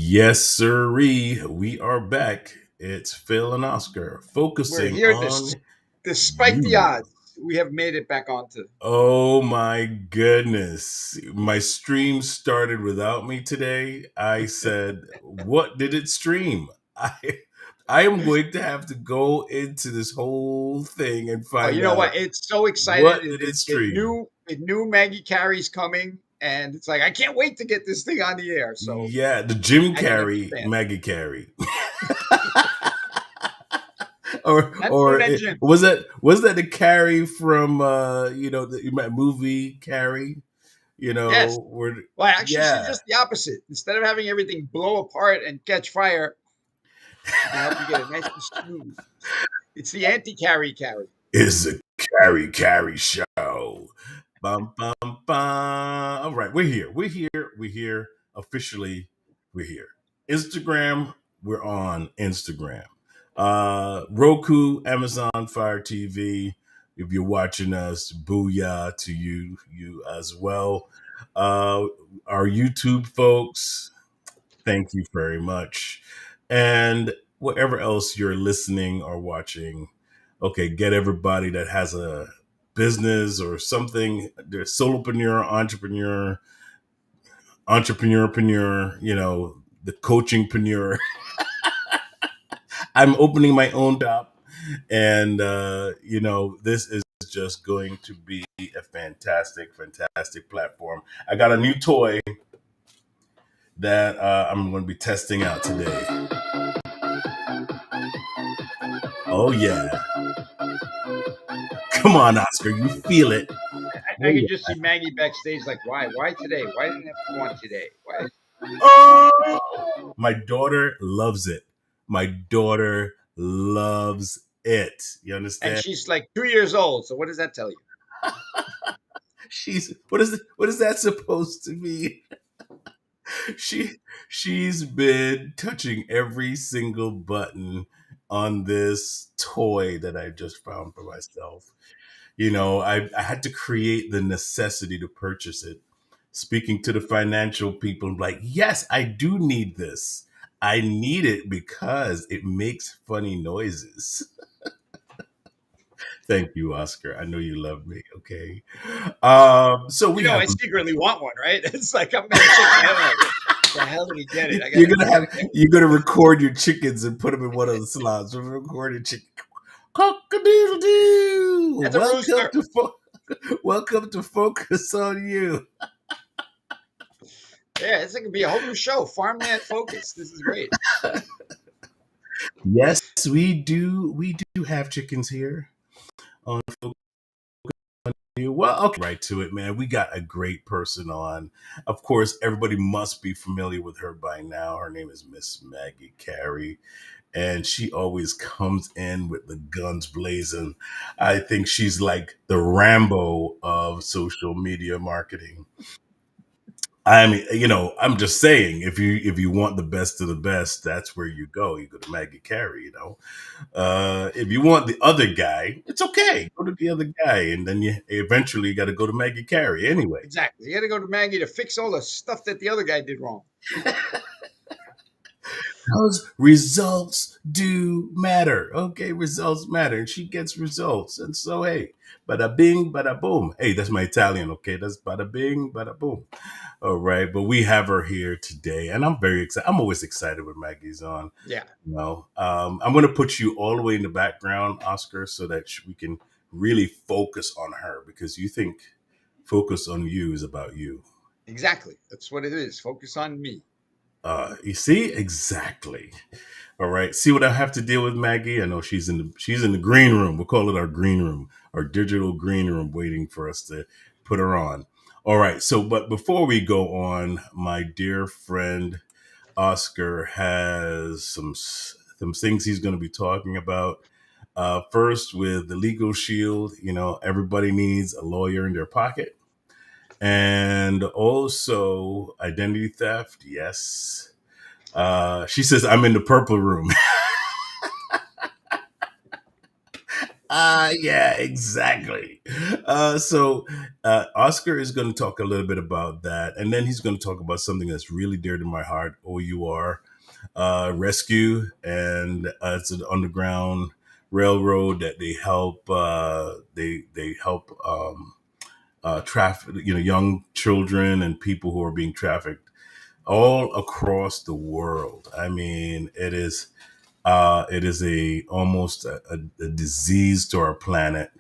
Yes, sirree. We are back. It's Phil and Oscar We're focusing here on despite the you. odds. We have made it back onto. Oh my goodness. My stream started without me today. I said, what did it stream? I I am going to have to go into this whole thing and Oh, find you know out what? It's so excited. what did it It stream. knew it knew Maggie Carey's coming, and it's like I can't wait to get this thing on the air. So Yeah, the Jim I can Carrey, understand. Maggie Carey. or Not doing or that, Jim. was that the Carrie from the movie Carrie? Yes. Where Well, actually, she's yeah, just the opposite. Instead of having everything blow apart and catch fire, she can help you get it nice and smooth. It's the anti-carry carry. is a Carrie show. Bum bum bum. All right, we're here officially. We're here. Instagram, we're on Instagram. Roku, Amazon Fire TV. If you're watching us, booyah to you as well. Uh, our YouTube folks, thank you very much. And whatever else you're listening or watching, okay, get everybody that has a business or something. They're solopreneur, entrepreneurpreneur, the coachingpreneur. I'm opening my own shop, and this is just going to be a fantastic platform. I got a new toy that I'm going to be testing out today. Oh yeah, come on, Oscar, you feel it. I Oh can yeah. just see Maggie backstage, like, why? Why today? Why didn't it have to go on today? Why? Oh, my daughter loves it. My daughter loves it. You And understand? she's like 2 years old. So what does that tell you? She's what is that supposed to be? she she's been touching every single button on this toy that I just found for myself. I had to create the necessity to purchase it. Speaking to the financial people, I'm like, yes, I do need this. I need it because it makes funny noises. Thank you, Oscar. I know you love me. Okay. So we I have secretly want one, right? It's like I'm gonna shake my head like, the hell did he get it? you're gonna I have gotta get one. you're gonna record your chickens and put them in one of the slots. Record your chicken. Cock a doodle doo. That's a rooster. Welcome to Focus on You. Yeah, it's gonna be a whole new show, Farmland Focus. This is great. Yes, we do. We do have chickens here on Focus on You. Well, okay, right to it, man. We got a great person on. Of course, everybody must be familiar with her by now. Her name is Miss Maggie Carey, and she always comes in with the guns blazing. I think she's like the Rambo of social media marketing. I mean, I'm just saying, if you want the best of the best, that's where you go. You go to Maggie Carey. If you want the other guy, it's okay. Go to the other guy, and then you eventually got to go to Maggie Carey anyway. Exactly. You gotta go to Maggie to fix all the stuff that the other guy did wrong. Because results do matter. Okay, results matter. And she gets results. And so, hey, bada bing, bada boom. Hey, that's my Italian. Okay, that's bada bing, bada boom. All right, but we have her here today, and I'm very excited. I'm always excited when Maggie's on. Yeah, I'm going to put you all the way in the background, Oscar, so that we can really focus on her because you think focus on you is about you. exactly. That's what it is. Focus on me. You see exactly. All right. See what I have to deal with, Maggie. I know she's in the green room. We'll call it our green room, our digital green room, waiting for us to put her on. All right. So, but before we go on, my dear friend Oscar has some things he's going to be talking about. First, with the legal shield, everybody needs a lawyer in their pocket, and also identity theft. Yes. She says, I'm in the purple room. Yeah, exactly. Oscar is going to talk a little bit about that, and then he's going to talk about something that's really dear to my heart. OUR rescue, and it's an underground railroad that they help. They help traffic, young children and people who are being trafficked all across the world. I mean, it is a almost a disease to our planet,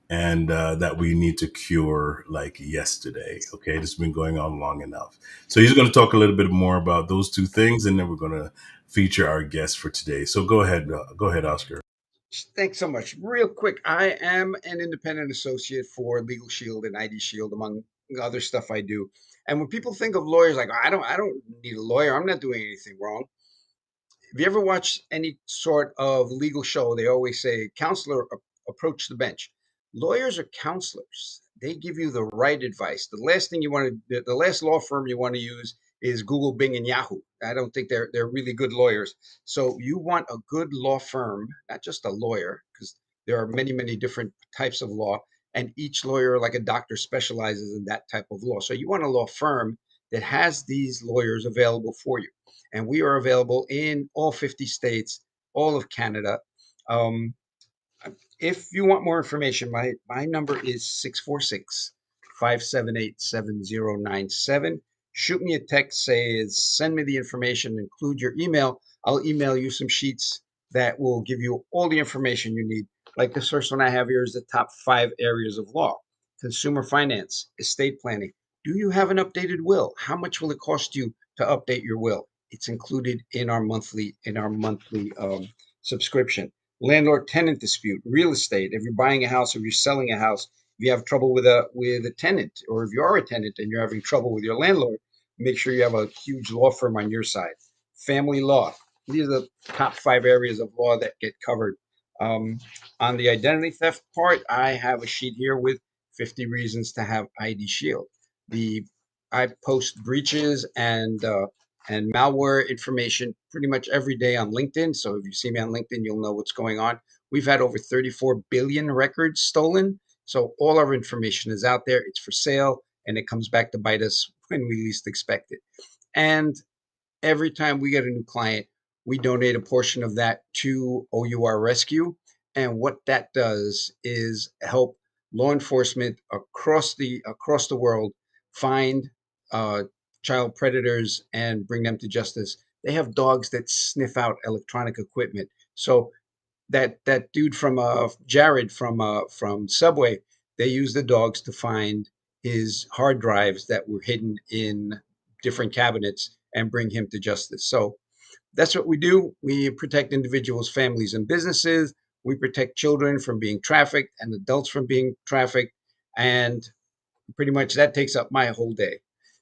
and that we need to cure like yesterday. Okay, this has been going on long enough. So he's going to talk a little bit more about those two things, and then we're going to feature our guest for today. So go ahead, Oscar. Thanks so much. Real quick, I am an independent associate for Legal Shield and ID Shield, among other stuff I do. And when people think of lawyers, like I don't need a lawyer. I'm not doing anything wrong. If you ever watch any sort of legal show, they always say, counselor approach the bench. Lawyers are counselors. They give you the right advice. The last thing you want to, the last law firm you want to use is Google, Bing, and Yahoo. I don't think they're really good lawyers. So you want a good law firm, not just a lawyer, because there are many different types of law, and each lawyer, like a doctor, specializes in that type of law. So you want a law firm that has these lawyers available for you, and we are available in all 50 states, all of Canada. Um, if you want more information, my number is 646-578-7097. Shoot me a text, send me the information, include your email. I'll email you some sheets that will give you all the information you need. Like this first one I have here is the top 5 areas of law: consumer finance, estate planning. Do you have an updated will? How much will it cost you to update your will? It's included in our monthly subscription. Landlord tenant dispute, real estate. If you're buying a house, if you're selling a house, if you have trouble with a tenant, or if you are a tenant and you're having trouble with your landlord, make sure you have a huge law firm on your side. Family law. These are the top 5 areas of law that get covered. Um, on the identity theft part, I have a sheet here with 50 reasons to have ID Shield. The I post breaches and malware information pretty much every day on LinkedIn. So if you see me on LinkedIn, you'll know what's going on. We've had over 34 billion records stolen. So all our information is out there. It's for sale, and it comes back to bite us when we least expect it. And every time we get a new client, we donate a portion of that to OUR Rescue. And what that does is help law enforcement across the world find uh, child predators and bring them to justice. They have dogs that sniff out electronic equipment. So that dude from Jared from Subway, they use the dogs to find his hard drives that were hidden in different cabinets and bring him to justice. So that's what we do. We protect individuals, families, and businesses. We protect children from being trafficked and adults from being trafficked. And pretty much that takes up my whole day.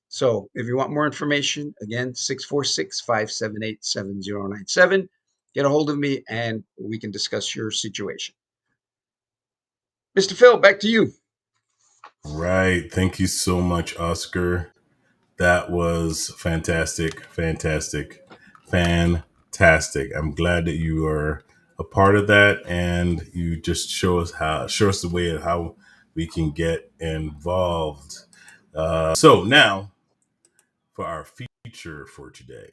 So if you want more information, again, 646-578-7097. Get a hold of me and we can discuss your situation. Mr. Phil, back to you. Right. Thank you so much, Oscar. That was fantastic, fantastic, fantastic. I'm glad that you are a part of that, and you just show us the way of how we can get involved. So now for our feature for today.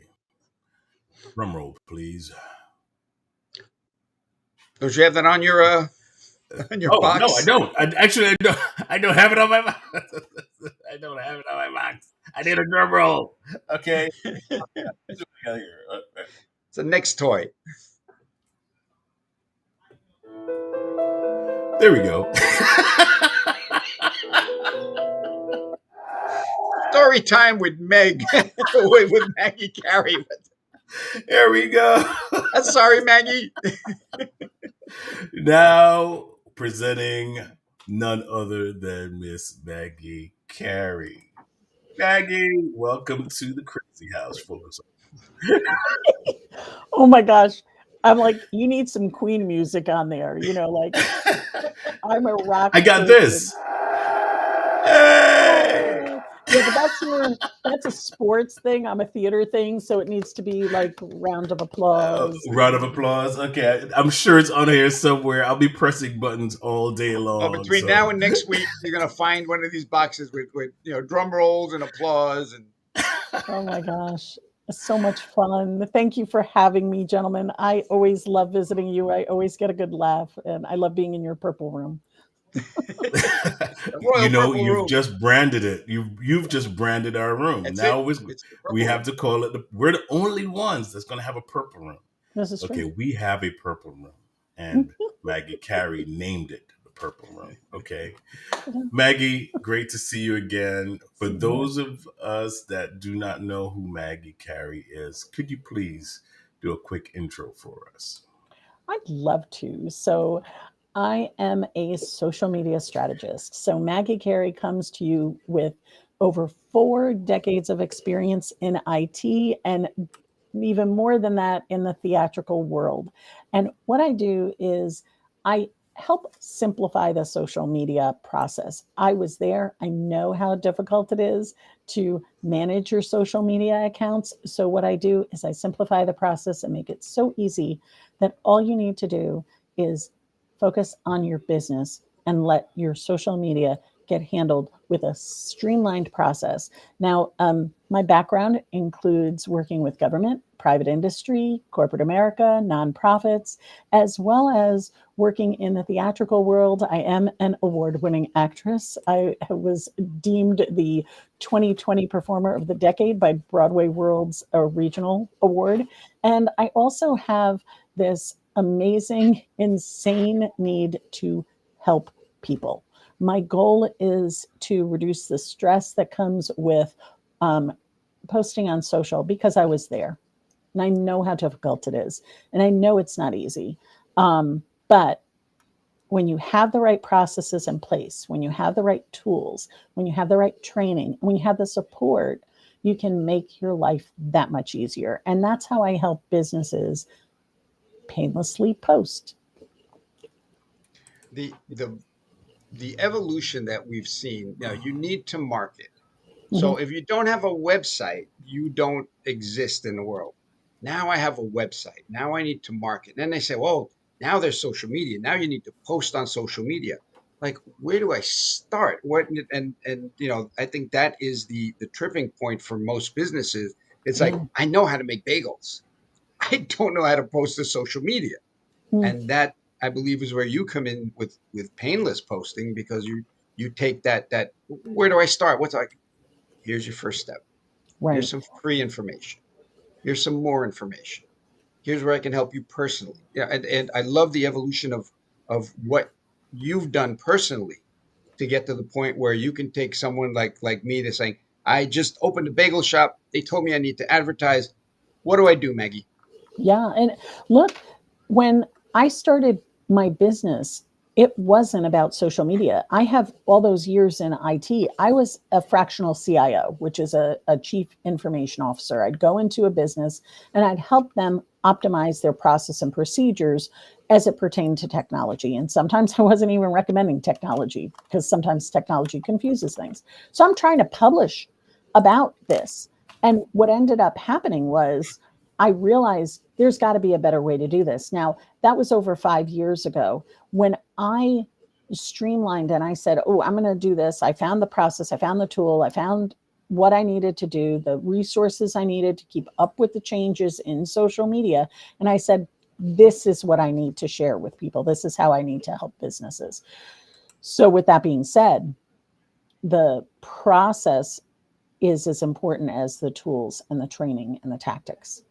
Drum roll, please. Don't you have that on your Oh no, I box? don't. I don't. I don't have it on my box. I don't have it on my box. I need a drum roll. Okay. It's What we got here? a next toy. There we go. Story time with Meg, with Maggie Carey. There we go. I'm sorry, Maggie. Now presenting none other than Miss Maggie Carey. Maggie, welcome to the Crazy House, folks. Oh my gosh. I'm like, you need some Queen music on there, like I'm a rock I got person. this. Hey! Oh, Yeah, but that's a sports thing. I'm a theater thing, so it needs to be like round of applause. Round of applause. Okay, I'm sure it's on here somewhere. I'll be pressing buttons all day Oh, long. between So now and next week, you're gonna find one of these boxes with drum rolls and applause and Oh my gosh. So much fun. Thank you for having me, gentlemen. I always love visiting you. I always get a good laugh, and I love being in your purple room. the Royal Purple you've Room. just branded it. You've just branded our room. That's it. Now It's the we Purple have Room. to call it. We're the only ones that's going to have a purple room. This is Okay, true. we have a purple room, and Maggie Carey named it the purple room. Okay, Maggie, great to see you again. For Same here. those of us that do not know who Maggie Carey is, could you please do a quick intro for us? I'd love to. So, I am a social media strategist. So, Maggie Carey comes to you with over 4 decades of experience in IT and even more than that in the theatrical world. And what I do is I help simplify the social media process. I was there. I know how difficult it is to manage your social media accounts. So, what I do is I simplify the process and make it so easy that all you need to do is focus on your business and let your social media get handled with a streamlined process. Now, my background includes working with government, private industry, corporate America, nonprofits, as well as working in the theatrical world. I am an award winning actress. I was deemed the 2020 Performer of the Decade by Broadway World's Regional Award. And I also have this amazing, insane need to help people. My goal is to reduce the stress that comes with um, posting on social because I was there and I know how difficult it is. And I know it's not easy. But when you have the right processes in place, when you have the right tools, when you have the right training, when you have the support, you can make your life that much easier. And that's how I help businesses painlessly post. The the evolution that we've seen. Now you need to market. Mhm. So if you don't have a website, you don't exist in the world. Now I have a website. Now I need to market. And then they say, "Well, now there's social media. Now you need to post on social media." Like, where do I start? What and I think that is the tripping point for most businesses. It's like, Yeah. I know how to make bagels. I don't know how to post to social media. Mm. And that, I believe, is where you come in with painless posting, because you take that, where do I start? What's like, here's your first step. Here's Right. some free information. Here's some more information. Here's where I can help you personally. Yeah, and I love the evolution of what you've done personally to get to the point where you can take someone like me to saying, I just opened a bagel shop. They told me I need to advertise. What do I do, Maggie? Yeah. And look, when I started my business, it wasn't about social media. I have all those years in IT. I was a fractional CIO, which is a chief information officer. I'd go into a business and I'd help them optimize their process and procedures as it pertained to technology. And sometimes I wasn't even recommending technology because sometimes technology confuses things. So I'm trying to publish about this. And what ended up happening was I realized there's got to be a better way to do this. Now, that was over 5 years ago when I streamlined and I said, oh, I'm going to do this. I found the process, I found the tool, I found what I needed to do, the resources I needed to keep up with the changes in social media. And I said, this is what I need to share with people. This is how I need to help businesses. So, with that being said, the process is as important as the tools and the training and the tactics.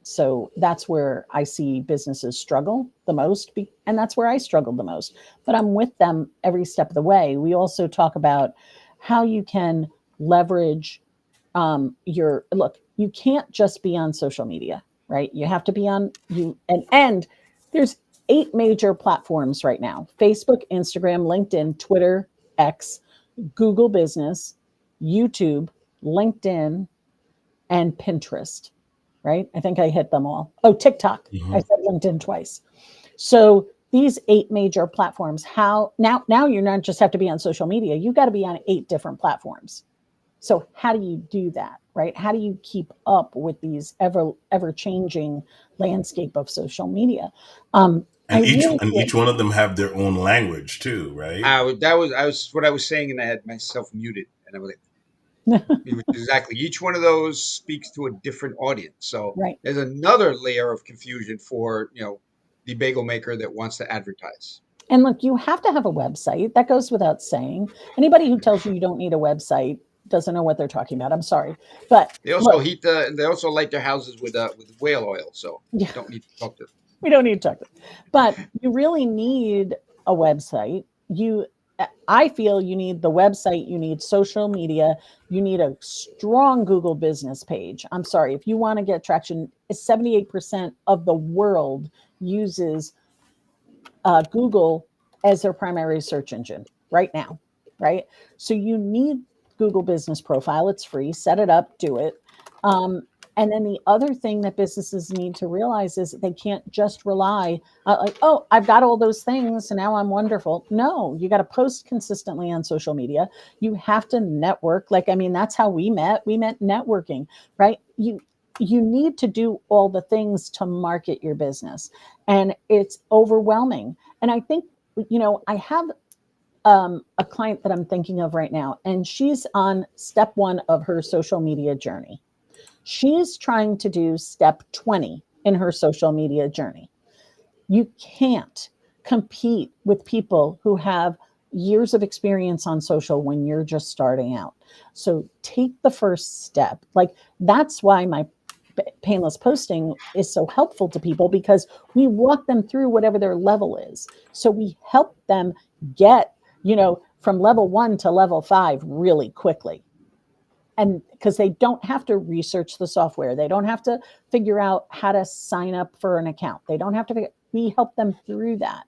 So that's where I see businesses struggle the most, and that's where I struggled the most. But I'm with them every step of the way. We also talk about how you can leverage your look. You can't just be on social media, right? You have to be on you and there's 8 major platforms right now: Facebook, Instagram, LinkedIn, Twitter, X, Google Business, YouTube, LinkedIn, and Pinterest, right? I think I hit them all. Oh, TikTok. I Mhm. said LinkedIn twice. So these 8 major platforms, how now you not just have to be on social media, you got to be on 8 different platforms. So how do you do that, right? How do you keep up with these ever changing landscape of social media? I really And feel each one of them have their own language too, right? I was what I was saying, and I had myself muted, and I was like, like which exactly each one of those speaks to a different audience. So right. there's another layer of confusion for the bagel maker that wants to advertise. And look, you have to have a website. That goes without saying. Anybody who tells you you don't need a website doesn't know what they're talking about. I'm sorry. But They also look, they also light their houses with whale oil, so yeah, don't need to talk to them. we don't need to talk. But you really need a website. I feel you need the website, you need social media, you need a strong Google business page. I'm sorry, if you want to get traction, 78% of the world uses Google as their primary search engine right now, right? So you need Google Business Profile. It's free. Set it up, do it. Um, and then the other thing that businesses need to realize is that they can't just rely like, oh, I've got all those things, and now I'm wonderful. No, you got to post consistently on social media. You have to network. Like, I mean, that's how we met. We met networking, right? You need to do all the things to market your business, and it's overwhelming. And I think, I have a client that I'm thinking of right now, and she's on step 1 of her social media journey. She's trying to do step 20 in her social media journey. You can't compete with people who have years of experience on social when you're just starting out. So take the first step. Like, that's why my painless posting is so helpful to people, because we walk them through whatever their level is. So we help them get, from level 1 to level 5 really quickly. And because they don't have to research the software, they don't have to figure out how to sign up for an account. They don't have to we help them through that.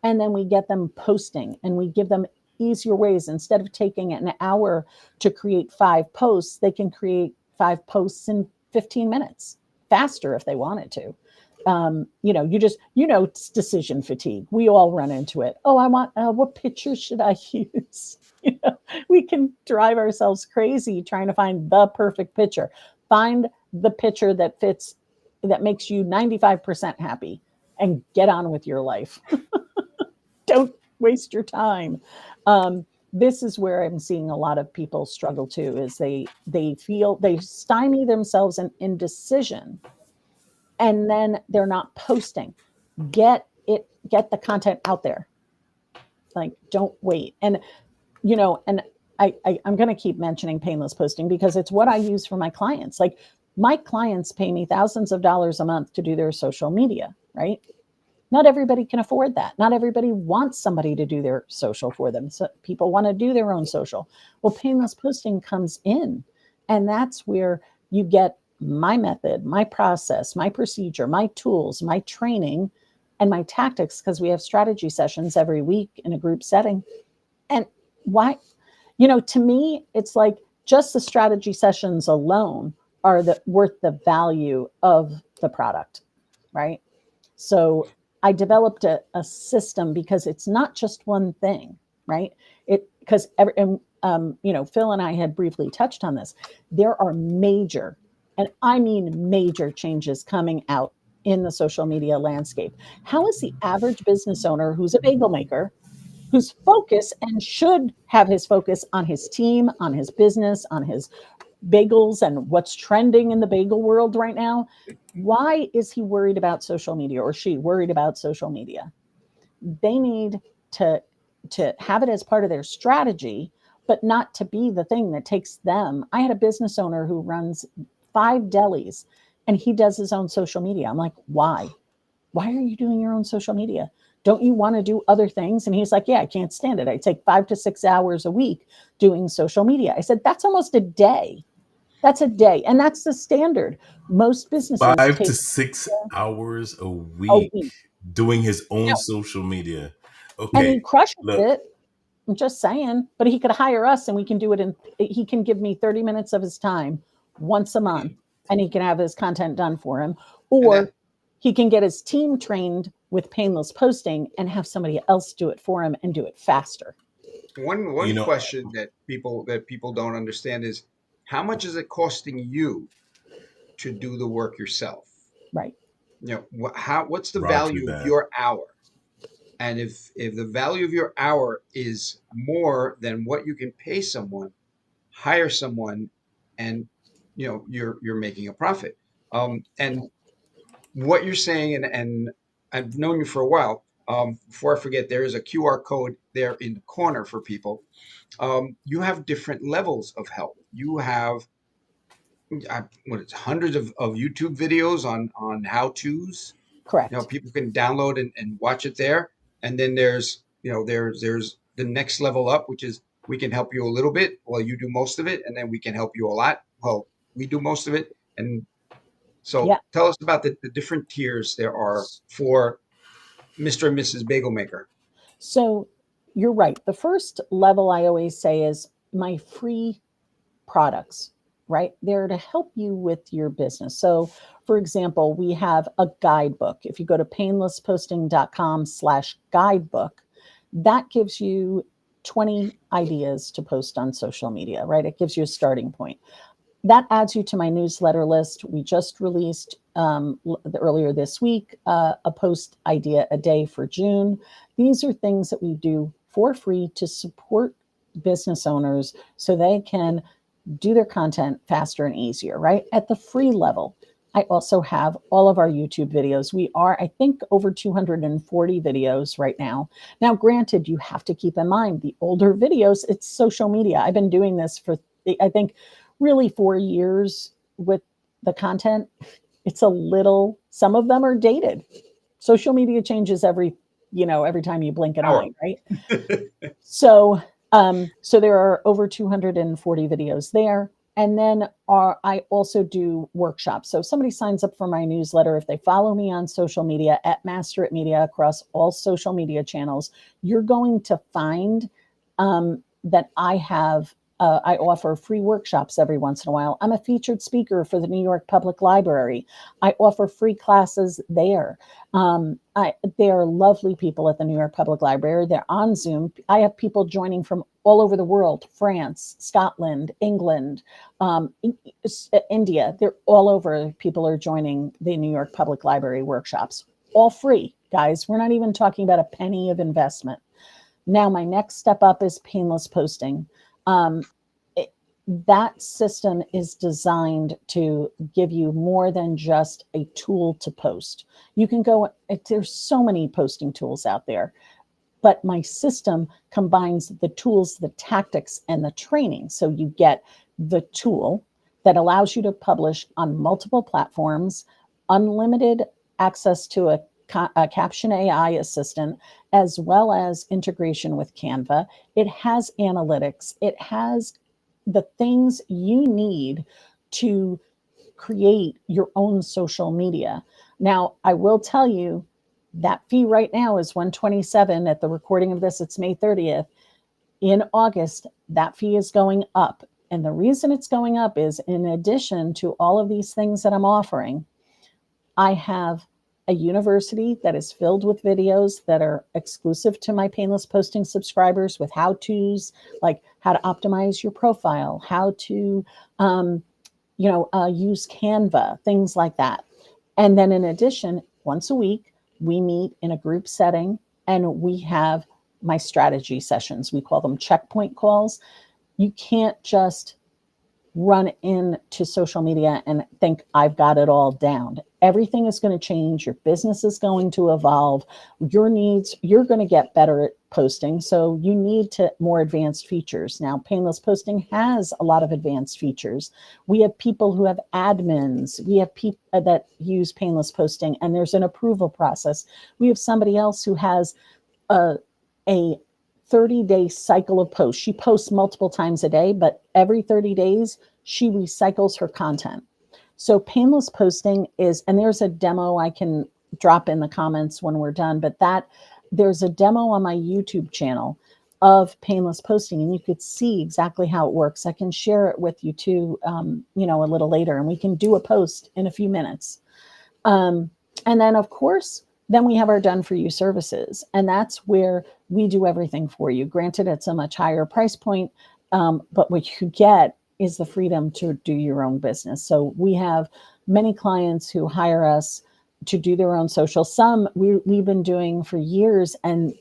And then we get them posting, and we give them easier ways. Instead of taking an hour to create 5 posts, they can create 5 posts in 15 minutes faster if they wanted to. It's decision fatigue. We all run into it. Oh, I want, what picture should I use? We can drive ourselves crazy trying to find the perfect picture. Find the picture that fits, that makes you 95% happy, and get on with your life. Don't waste your time. This is where I'm seeing a lot of people struggle too, is they feel they stymie themselves in indecision, and then they're not posting. Get the content out there. Like, don't wait. And I'm going to keep mentioning painless posting because it's what I use for my clients. Like, my clients pay me thousands of dollars a month to do their social media, right? Not everybody can afford that. Not everybody wants somebody to do their social for them. So people want to do their own social. Well, painless posting comes in, and that's where you get my method, my process, my procedure, my tools, my training, and my tactics, because we have strategy sessions every week in a group setting. And why, to me, it's like just the strategy sessions alone are worth the value of the product, right? So I developed a system, because it's not just one thing, right? Because Phil and I had briefly touched on this. There are major, and I mean major, changes coming out in the social media landscape. How is the average business owner who's a bagel maker, whose focus, and should have his focus on his team, on his business, on his bagels and what's trending in the bagel world right now, why is he worried about social media, or she worried about social media? They need to have it as part of their strategy, but not to be the thing that takes them. I had a business owner who runs 5 delis, and he does his own social media. I'm like, why are you doing your own social media? Don't you want to do other things? And he's like, yeah, I can't stand it. I take 5 to 6 hours a week doing social media. I said, that's almost a day. That's a day. And that's the standard. Most businesses 5 to 6 hours a a week week. doing his own No. social media. And he Okay, crushes look, it. I'm just saying, but he could hire us, and we can do it he can give me 30 minutes of his time once a month, and he can have his content done for him. And that Or he can get his team trained with painless posting and have somebody else do it for him and do it faster. One You know, question that people don't understand is how much is it costing you to do the work yourself? Right. What's the roger value of that. your hour? And if the value of your hour is more than what you can pay someone, hire someone, and you're making a profit. And what you're saying, and I've known you for a while. Before I forget, there is a QR code there in the corner for people. You have different levels of help. You have what it's hundreds of YouTube videos on how to's. Correct. People can download and watch it there. And then there's the next level up, which is we can help you a little bit while you do most of it, and then we can help you a lot while we do most of it. And so Yeah. tell us about the different tiers there are for Mr. and Mrs. Bagel Maker. So you're right. The first level I always say is my free products, right? They're to help you with your business. So, for example, we have a guidebook. If you go to painlessposting.com/guidebook, that gives you 20 ideas to post on social media, right? It gives you a starting point. That adds you to my newsletter list. We just released earlier this week a post idea a day for June. These are things that we do for free to support business owners so they can do their content faster and easier, right? At the free level, I also have all of our YouTube videos. We are, I think, over 240 videos right now. Now, granted, you have to keep in mind the older videos, it's social media. I've been doing this for, I think, really 4 years with the content. It's a little, some of them are dated. Social media changes every time you blink an Hour. eye, right? So there are over 240 videos there. And then I also do workshops. So if somebody signs up for my newsletter, if they follow me on social media at Master It Media across all social media channels, you're going to find that I offer free workshops every once in a while. I'm a featured speaker for the New York Public Library. I offer free classes there. They are lovely people at the New York Public Library. They're on Zoom. I have people joining from all over the world: France, Scotland, England, India. They're all over. People are joining the New York Public Library workshops. All free, guys. We're not even talking about a penny of investment. Now, my next step up is painless posting. Um, that system is designed to give you more than just a tool to post. You can go, there's so many posting tools out there, but my system combines the tools, the tactics, and the training. So you get the tool that allows you to publish on multiple platforms, unlimited access to a Caption AI assistant, as well as integration with Canva. It has analytics. It has the things you need to create your own social media. Now, I will tell you that fee right now is $127. At the recording of this, it's May 30th. In August, that fee is going up. And the reason it's going up is, in addition to all of these things that I'm offering, I have a university that is filled with videos that are exclusive to my painless posting subscribers, with how-tos, like how to optimize your profile, how to use Canva, things like that. And then in addition, once a week, we meet in a group setting and we have my strategy sessions. We call them checkpoint calls. You can't just run into social media and think I've got it all down. Everything is going to change. Your business is going to evolve. Your needs, you're going to get better at posting. So you need more advanced features. Now, painless posting has a lot of advanced features. We have people who have admins. We have people that use painless posting, and there's an approval process. We have somebody else who has a 30-day cycle of posts. She posts multiple times a day, but every 30 days, she recycles her content. So painless posting is, and there's a demo I can drop in the comments when we're done, but there's a demo on my YouTube channel of painless posting, and you could see exactly how it works. I can share it with you too, a little later, and we can do a post in a few minutes. And then, of course, then we have our done for you services. And that's where we do everything for you. Granted, it's a much higher price point, but what you get is the freedom to do your own business. So we have many clients who hire us to do their own social. Some we've been doing for years, and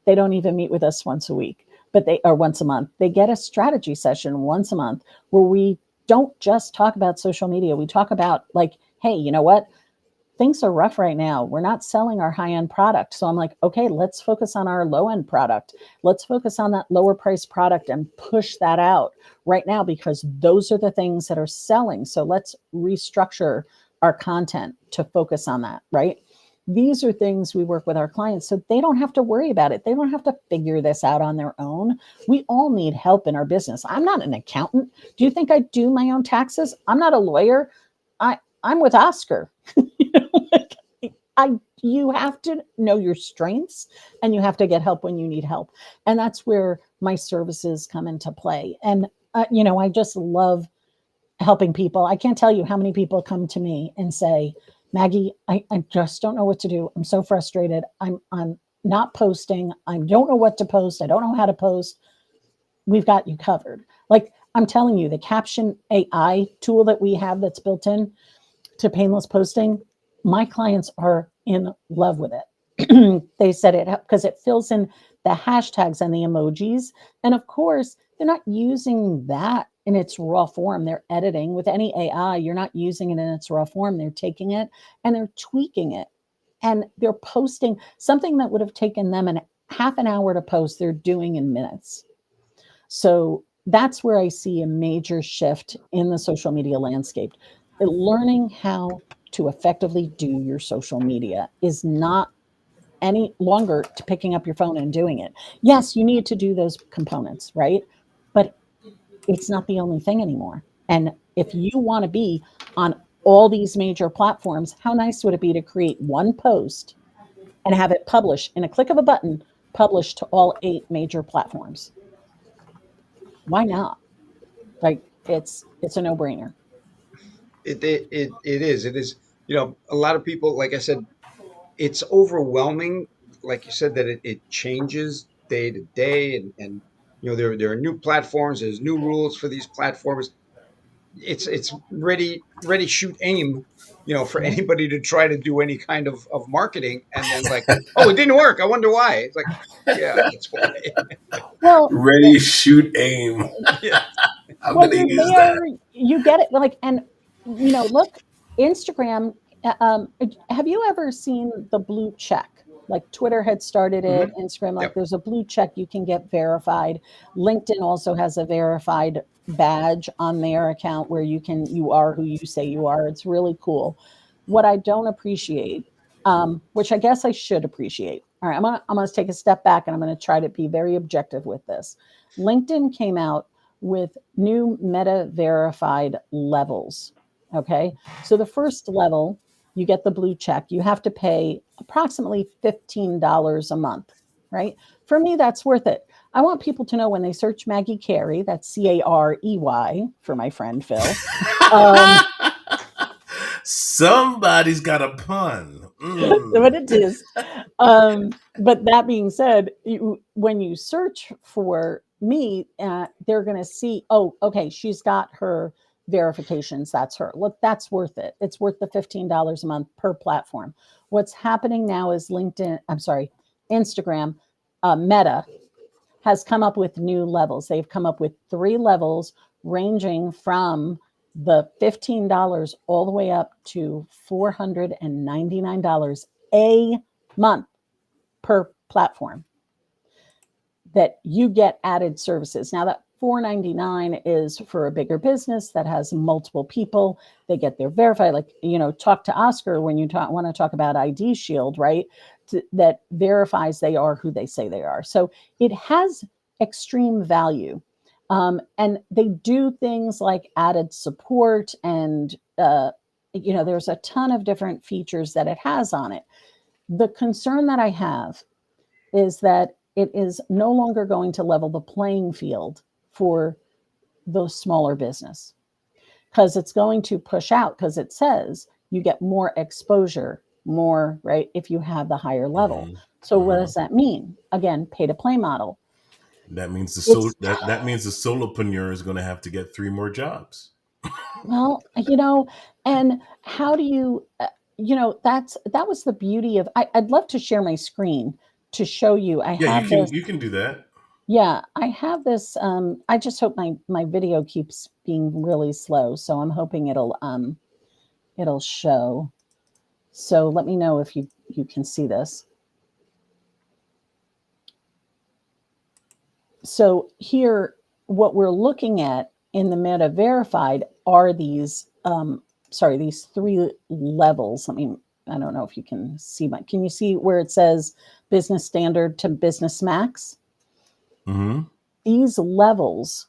they don't even meet with us once a week, but they or once a month. They get a strategy session once a month where we don't just talk about social media. We talk about like, hey, you know what? Things are rough right now. We're not selling our high end product. So I'm like, okay, let's focus on our low end product. Let's focus on that lower price product and push that out right now because those are the things that are selling. So let's restructure our content to focus on that, right? These are things we work with our clients so they don't have to worry about it. They don't have to figure this out on their own. We all need help in our business. I'm not an accountant. Do you think I do my own taxes? I'm not a lawyer. I'm with Oscar. You know, like, you have to know your strengths and you have to get help when you need help. And that's where my services come into play. And I just love helping people. I can't tell you how many people come to me and say, Maggie, I just don't know what to do. I'm so frustrated. I'm not posting. I don't know what to post. I don't know how to post. We've got you covered. Like I'm telling you, the caption AI tool that we have that's built in to painless posting, my clients are in love with it. They said it because it fills in the hashtags and the emojis. And of course, they're not using that in its raw form. They're editing with any AI. You're not using it in its raw form. They're taking it and they're tweaking it. And they're posting something that would have taken them half an hour to post, they're doing in minutes. So that's where I see a major shift in the social media landscape. Learning how to effectively do your social media is not any longer to picking up your phone and doing it. Yes, you need to do those components, right? But it's not the only thing anymore. And if you want to be on all these major platforms, how nice would it be to create one post and have it publish in a click of a button, published to all 8 major platforms? Why not? Like it's a no-brainer. It is. A lot of people, like I said, it's overwhelming. Like you said, that it changes day to day, and there are new platforms. There's new rules for these platforms. It's ready, shoot, aim. For Yeah. anybody to try to do any kind of marketing, and then like, oh, it didn't work. I wonder why. It's like, yeah, that's why. Well, Ready, shoot, aim. Yeah. I'm when gonna you're use there, that. you get it. Like, and look, Instagram. Have you ever seen the blue check? Like Twitter had started it, Hmm. Instagram. Like, Yep. there's a blue check you can get verified. LinkedIn also has a verified badge on their account where you are who you say you are. It's really cool. What I don't appreciate, which I guess I should appreciate. All right, I'm gonna take a step back and I'm gonna try to be very objective with this. LinkedIn came out with new meta verified levels. Okay. So the first level, you get the blue check. You have to pay approximately $15 a month, right? For me, that's worth it. I want people to know when they search Maggie Carey, that's Carey for my friend Phil. Um, Somebody's got a pun. what Mm. it is. But that being said, when you search for me, they're going to see, oh, okay, she's got her verifications. That's her. Look, that's worth it. It's worth the $15 a month per platform. What's happening now is Instagram, Meta has come up with new levels. They've come up with 3 levels ranging from the $15 all the way up to $499 a month per platform that you get added services. Now that $499 is for a bigger business that has multiple people. They get their verified, like, talk to Oscar when you want to talk about ID Shield, right? That verifies they are who they say they are. So it has extreme value. And they do things like added support and, there's a ton of different features that it has on it. The concern that I have is that it is no longer going to level the playing field for the smaller business because it's going to push out because it says you get more exposure, more, right, if you have the higher level. Mhm. So what Uh-huh. does that mean? Again, pay to play model. That means It's that means the solopreneur is going to have to get three more jobs. well, and how do you, that was the beauty of, I'd love to share my screen to show you. I Yeah, have this, you can do that. yeah, I have this, I just hope my video keeps being really slow. So I'm hoping it'll show. So let me know if you can see this. So here, what we're looking at in the meta verified are these three levels. I don't know if you can see can you see where it says business standard to business max? Mm-hmm. These levels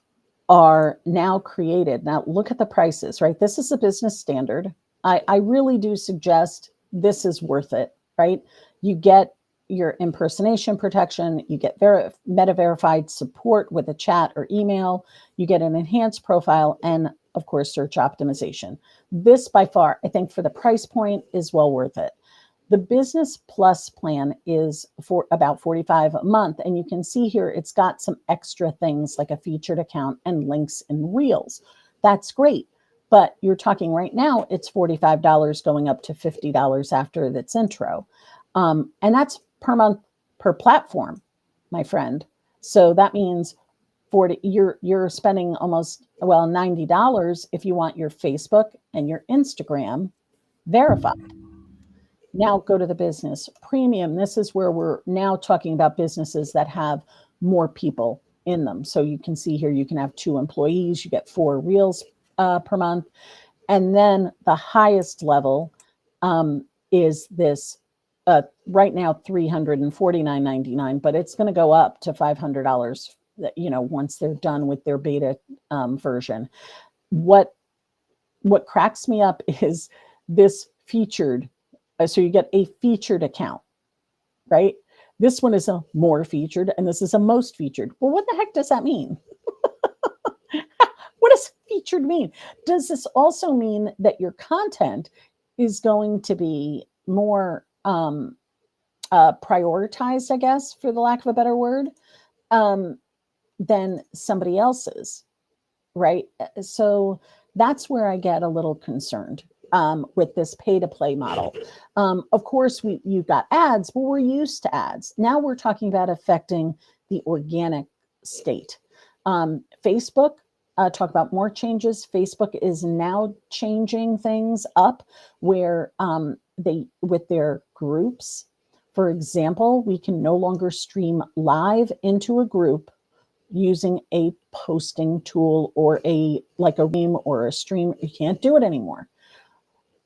are now created. Now look at the prices, right? This is a business standard. I really do suggest this is worth it, right? You get your impersonation protection, you get meta verified support with a chat or email, you get an enhanced profile, and of course, search optimization. This by far, I think for the price point is well worth it. The business plus plan is for about 45 a month. And you can see here, it's got some extra things like a featured account and links and reels. That's great. But you're talking right now, it's $45 going up to $50 after its intro. And that's per month per platform, my friend. So that means 40, you're spending almost, well, $90 if you want your Facebook and your Instagram verified. Now go to the business premium. This is where we're now talking about businesses that have more people in them. So you can see here, you can have 2 employees, you get 4 reels per month. And then the highest level is this right now $349.99, but it's going to go up to $500 once they're done with their beta version. What cracks me up is this featured. So you get a featured account, right? This one is a more featured and this is a most featured. Well, what the heck does that mean? What does featured mean? Does this also mean that your content is going to be more prioritized, I guess, for the lack of a better word, um, than somebody else's, right? So that's where I get a little concerned with this pay to play model. Of course, you've got ads, but we're used to ads. Now we're talking about affecting the organic state. Facebook, talk about more changes. Facebook is now changing things up where with their groups. For example, we can no longer stream live into a group using a posting tool or like a ream or a stream. You can't do it anymore.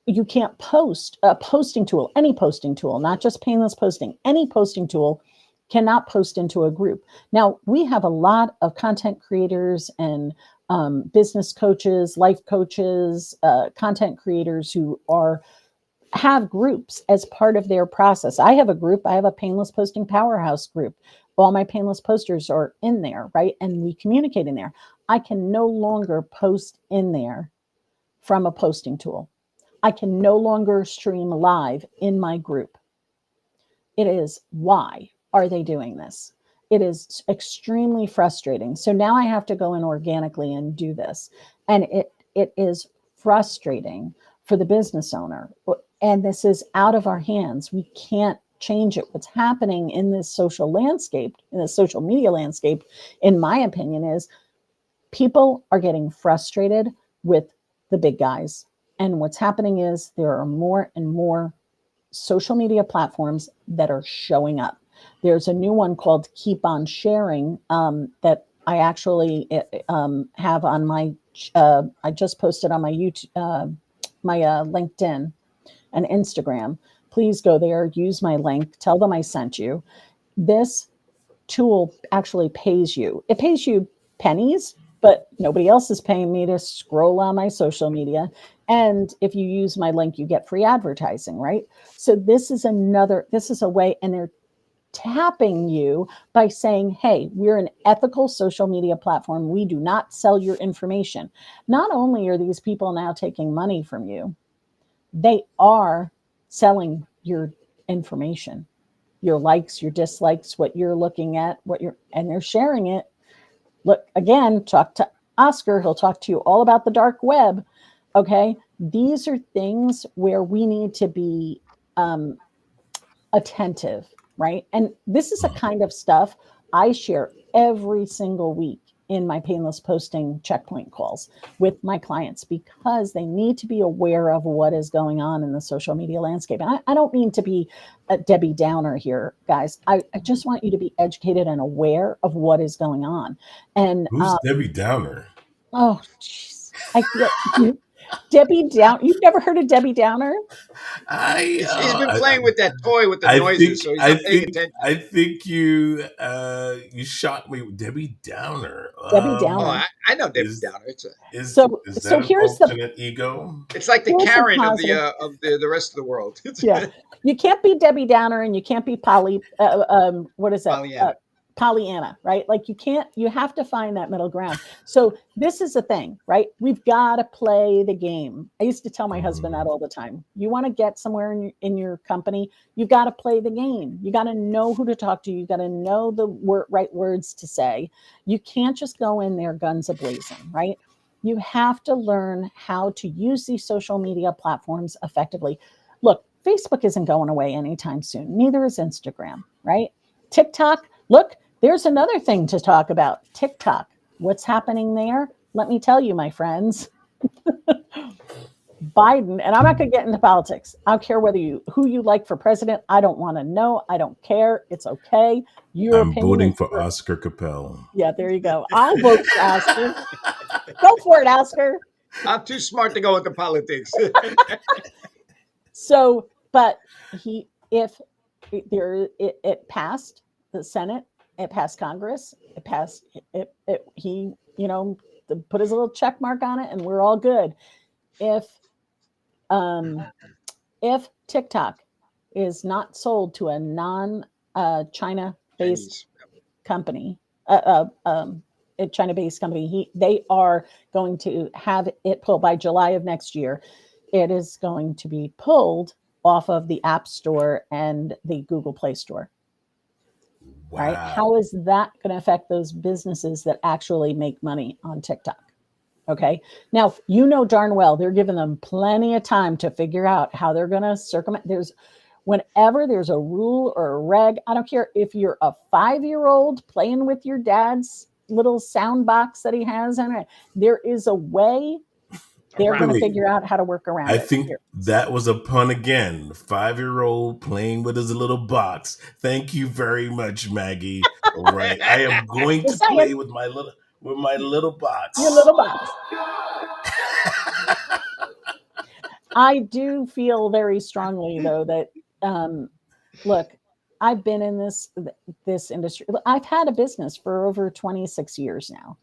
You can't post a posting tool, any posting tool, not just painless posting, any posting tool cannot post into a group. Now, we have a lot of content creators and business coaches, life coaches, content creators who have groups as part of their process. I have a group. I have a painless posting powerhouse group. All my painless posters are in there, right? And we communicate in there. I can no longer post in there from a posting tool. I can no longer stream live in my group. It is, why are they doing this? It is extremely frustrating. So now I have to go in organically and do this. And it is frustrating for the business owner. And this is out of our hands. We can't change it. What's happening in this social landscape, in the social media landscape, in my opinion, is people are getting frustrated with the big guys. And what's happening is there are more and more social media platforms that are showing up. There's a new one called Keep On Sharing that I actually have on my, I just posted on my YouTube, my LinkedIn and Instagram. Please go there, use my link, tell them I sent you. This tool actually pays you. It pays you pennies, but nobody else is paying me to scroll on my social media. And if you use my link, you get free advertising, right? So this is a way, and they're tapping you by saying, hey, we're an ethical social media platform. We do not sell your information. Not only are these people now taking money from you, they are selling your information. your likes, your dislikes, what you're looking at, and they're sharing it. Look, again, talk to Oscar. He'll talk to you all about the dark web. Okay. These are things where we need to be um, attentive, right? And this is a kind of stuff I share every single week in my painless posting checkpoint calls with my clients because they need to be aware of what is going on in the social media landscape. And I don't mean to be a Debbie Downer here, guys. I just want you to be educated and aware of what is going on. And Who's Debbie Downer? oh, jeez, I feel Debbie Downer. You've never heard of Debbie Downer? He's been playing with that toy with the I noises, think so he's I not paying think attention. I think you shocked me with Debbie Downer. Debbie Oh, Downer. I know Debbie Is Downer. is So that an here's the alternate ego? It's like the here's the Karen of positive. the rest of the world. Yeah, you can't be Debbie Downer and you can't be what is that? Pollyanna. Pollyanna, right? Like you have to find that middle ground. So this is the thing, right? We've got to play the game. I used to tell my husband that all the time. You want to get somewhere in your company, you've got to play the game. You got to know who to talk to. You got to know the right words to say. You can't just go in there guns a-blazing, right? You have to learn how to use these social media platforms effectively. Look, Facebook isn't going away anytime soon. Neither is Instagram, right? TikTok, look, there's another thing to talk about. TikTok. What's happening there? Let me tell you, my friends. Biden, and I'm not going to get into politics. I don't care who you like for president. I don't want to know. I don't care. It's okay. Your I'm opinion voting is for yours. Oscar Capel. Yeah, there you go. I'll vote for Oscar. Go for it, Oscar. I'm too smart to go into politics. So, but if it passed the Senate, it passed Congress, it passed he put his little check mark on it, and we're all good. If TikTok is not sold to a non China based company, a China based company, they are going to have it pulled by July of next year. It is going to be pulled off of the App Store and the Google Play Store. Wow. Right? How is that going to affect those businesses that actually make money on TikTok? Okay. Now, darn well, they're giving them plenty of time to figure out how they're going to circumvent. Whenever there's a rule or a reg, I don't care if you're a 5-year-old playing with your dad's little sound box that he has in it, there is a way they're going to figure out how to work around it. I think that was a pun again. 5-year-old playing with his little box. Thank you very much, Maggie. All right. I am going to play with my little box. Your little box. I do feel very strongly, though, that look, I've been in this industry. I've had a business for over 26 years now,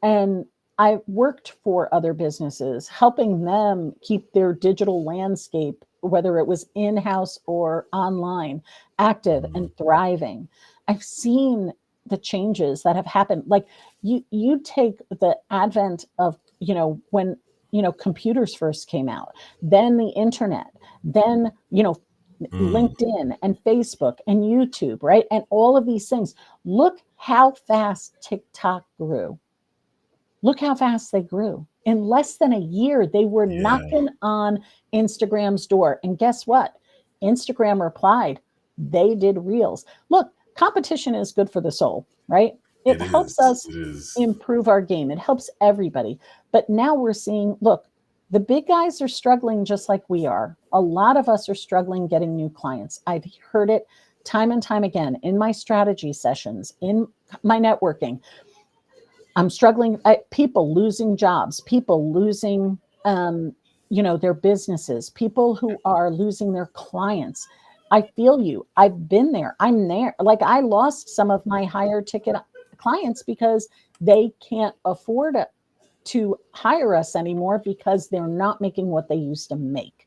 and I worked for other businesses, helping them keep their digital landscape, whether it was in-house or online, active and thriving. I've seen the changes that have happened. Like you take the advent of, when, computers first came out, then the internet, then, LinkedIn and Facebook and YouTube, right? And all of these things. Look how fast TikTok grew. Look how fast they grew. In less than a year, they were knocking on Instagram's door. And guess what? Instagram replied. They did Reels. Look, competition is good for the soul, right? It helps us improve our game. It helps everybody. But now we're seeing, look, the big guys are struggling just like we are. A lot of us are struggling getting new clients. I've heard it time and time again in my strategy sessions, in my networking. I'm struggling. People losing jobs, people losing, their businesses, people who are losing their clients. I feel you. I've been there. I'm there. Like I lost some of my higher ticket clients because they can't afford to hire us anymore because they're not making what they used to make.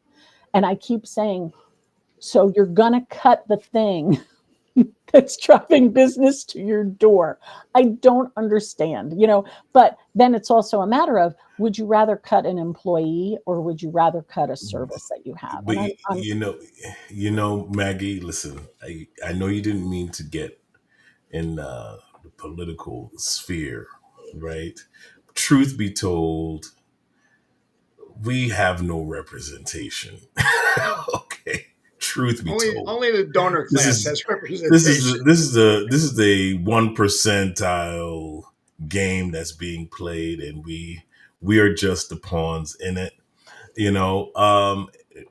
And I keep saying, so you're going to cut the thing that's driving business to your door. I don't understand, but then it's also a matter of, would you rather cut an employee or would you rather cut a service that you have? But And I'm Maggie, listen, I know you didn't mean to get in the political sphere, right? Truth be told, we have no representation. Okay, truth be told, Only the donor this class is has representation. this is the 1 percentile game that's being played, and we are just the pawns in it, you know.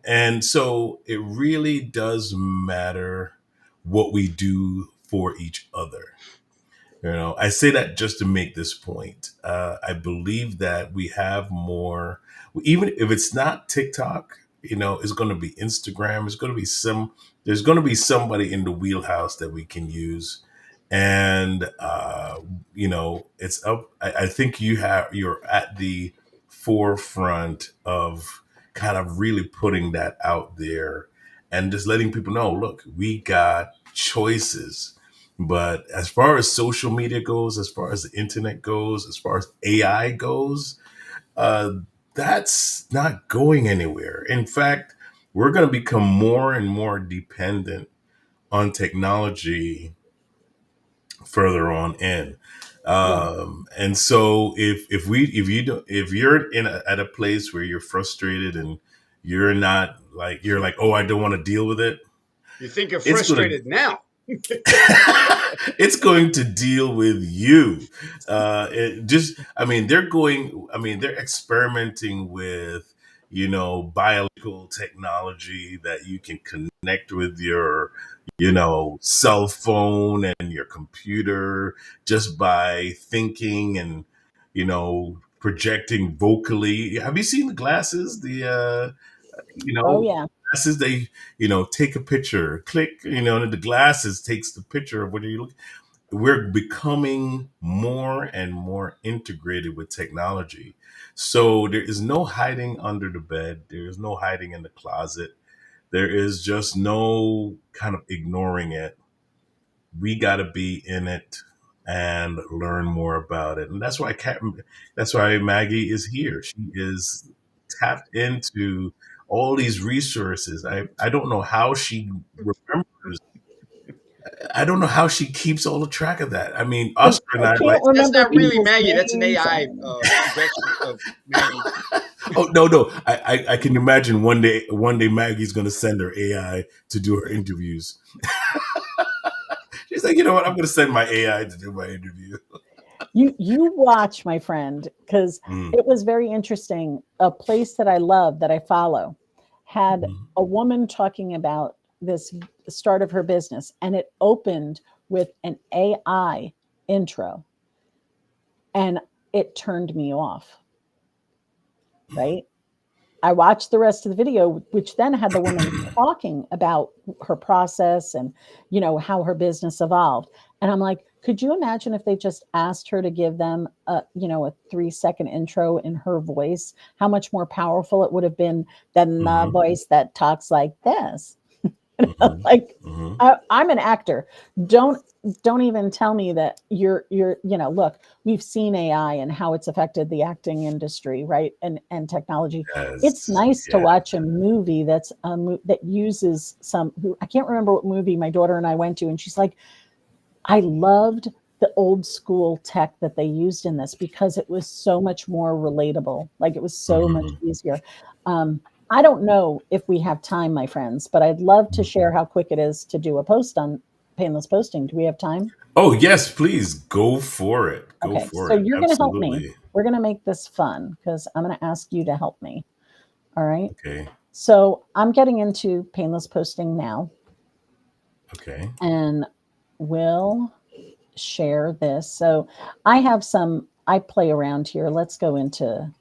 And so it really does matter what we do for each other. I say that just to make this point. I believe that we have more, even if it's not TikTok, it's going to be Instagram. It's going to be there's going to be somebody in the wheelhouse that we can use. And, it's up. I think you're at the forefront of kind of really putting that out there and just letting people know, look, we got choices. But as far as social media goes, as far as the internet goes, as far as AI goes, uh, that's not going anywhere. In fact, we're going to become more and more dependent on technology further on in. Yeah. And so if you're at a place where you're frustrated and you're like, oh, I don't want to deal with it, You think you're it's gonna frustrated now. it's going to deal with you. They're experimenting with, biological technology that you can connect with your, cell phone and your computer just by thinking and, projecting vocally. Have you seen the glasses? You Oh, know, yeah. glasses, they, take a picture, click, and the glasses takes the picture of what you look. We're becoming more and more integrated with technology. So there is no hiding under the bed. There is no hiding in the closet. There is just no kind of ignoring it. We got to be in it and learn more about it. And that's why Maggie is here. She is tapped into all these resources. I don't know how she remembers. I don't know how she keeps all the track of that. I mean, Oscar and I I like, can't That's remember not really people's Maggie. That's an names. AI suggestion of Maggie. oh no. I can imagine one day Maggie's gonna send her AI to do her interviews. She's like, you know what, I'm gonna send my AI to do my interview. You watch, my friend, because Mm, it was very interesting. A place that I love, that I follow, had mm, a woman talking about this start of her business, and it opened with an AI intro, and it turned me off, right? I watched the rest of the video, which then had the woman talking about her process and, how her business evolved. And I'm like, could you imagine if they just asked her to give them a 3-second intro in her voice? How much more powerful it would have been than the mhm, voice that talks like this. mhm, Like, mhm. I'm an actor. Don't don't even tell me that look, we've seen AI and how it's affected the acting industry, right? And technology. It's Yes, nice to yeah. watch a movie that uses I can't remember what movie my daughter and I went to, and she's like, I loved the old school tech that they used in this because it was so much more relatable. Like, it was so much Mhm, easier. Um, I don't know if we have time, my friends, but I'd love to mhm. share how quick it is to do a post on painless posting. Do we have time? Oh yes, please go for it. Go Okay, for so it. you're going to help me. Absolutely. We're going to make this fun because I'm going to ask you to help me. All right. Okay. So I'm getting into painless posting now, Okay. and we'll share this. So I play around here. Let's go into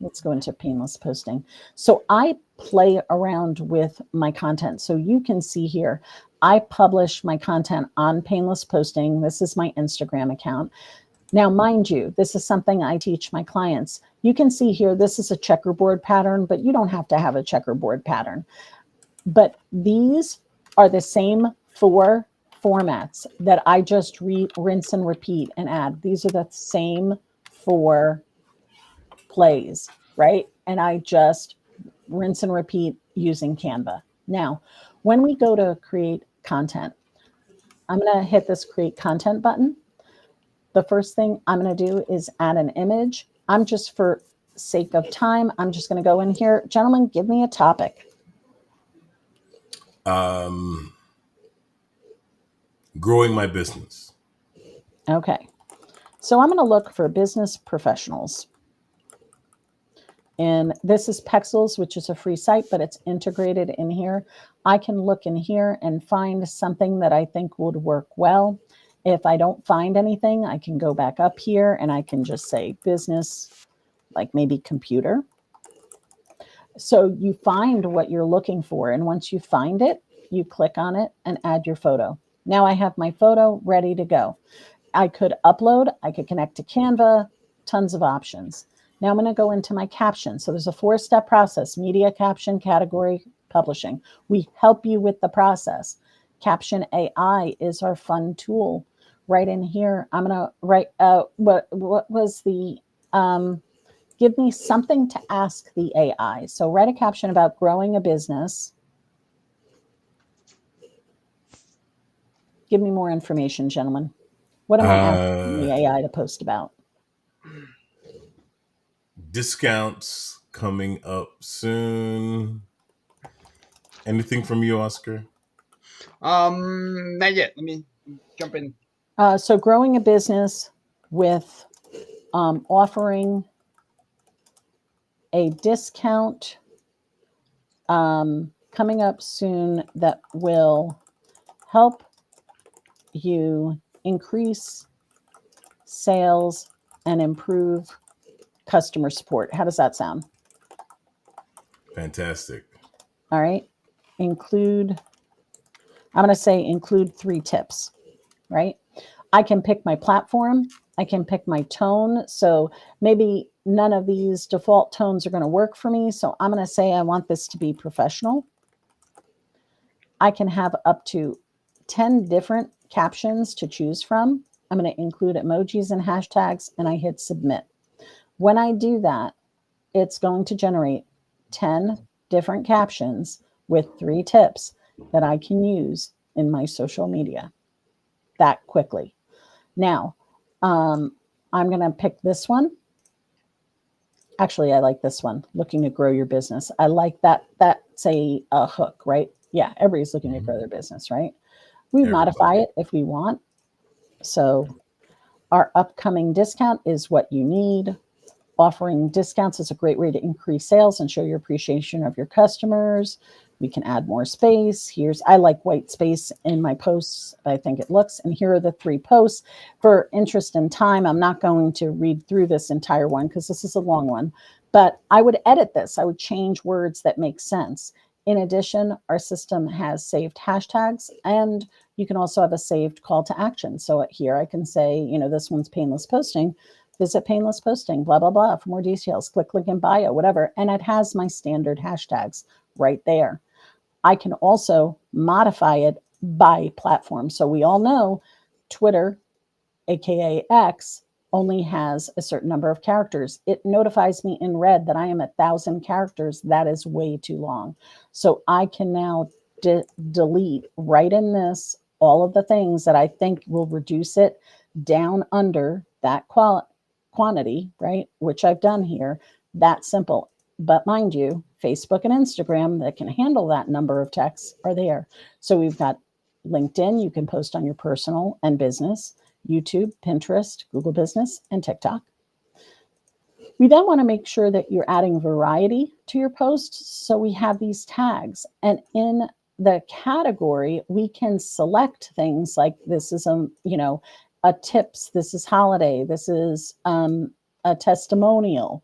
painless posting. So I play around with my content. So you can see here, I publish my content on painless posting. This is my Instagram account. Now, mind you, this is something I teach my clients. You can see here, this is a checkerboard pattern, but you don't have to have a checkerboard pattern. But these are the same four formats that I just rinse and repeat and add. These are the same 4 plays, right? And I just rinse and repeat using Canva. Now, when we go to create content, I'm going to hit this create content button. The first thing I'm going to do is add an image. I'm just, for sake of time, I'm just going to go in here. Gentlemen, give me a topic. Growing my business. Okay. So I'm going to look for business professionals. And this is Pexels, which is a free site, but it's integrated in here. I can look in here and find something that I think would work well. If I don't find anything, I can go back up here and I can just say business, like maybe computer. So you find what you're looking for. And once you find it, you click on it and add your photo. Now I have my photo ready to go. I could upload, I could connect to Canva, tons of options. Now I'm going to go into my caption. So there's a 4-step process: media, caption, category, publishing. We help you with the process. Caption AI is our fun tool. Right in here, I'm going to write what was the, give me something to ask the AI. So write a caption about growing a business. Give me more information, gentlemen. What am I asking the AI to post about? Discounts coming up soon. Anything from you, Oscar? Not yet. Let me jump in. So growing a business with offering a discount coming up soon that will help you increase sales and improve customer support. How does that sound? Fantastic. All right. I'm going to say include 3 tips, right? I can pick my platform. I can pick my tone. So maybe none of these default tones are going to work for me. So I'm going to say I want this to be professional. I can have up to 10 different captions to choose from. I'm going to include emojis and hashtags, and I hit submit. When I do that, it's going to generate 10 different captions with 3 tips that I can use in my social media that quickly. Now, I'm going to pick this one. Actually, I like this one, looking to grow your business. I like that. That's a hook, right? Yeah, everybody's looking to grow their business, right? We modify it if we want. So our upcoming discount is what you need. Offering discounts is a great way to increase sales and show your appreciation of your customers. We can add more space. I like white space in my posts. I think it looks, and here are the 3 posts. For interest and time, I'm not going to read through this entire one because this is a long one, but I would edit this. I would change words that make sense. In addition, our system has saved hashtags, and you can also have a saved call to action. So here I can say, this one's painless posting. Visit painless posting, blah, blah, blah, for more details. Click link in bio, whatever. And it has my standard hashtags right there. I can also modify it by platform. So we all know Twitter, aka X, only has a certain number of characters. It notifies me in red that I am 1,000 characters. That is way too long. So I can now delete right in this all of the things that I think will reduce it down under that quantity, right? Which I've done here. That simple. But mind you, Facebook and Instagram that can handle that number of texts are there. So we've got LinkedIn. You can post on your personal and business. YouTube, Pinterest, Google Business, and TikTok. We then want to make sure that you're adding variety to your posts. So we have these tags. And in the category, we can select things like this is a tips, this is holiday, this is a testimonial,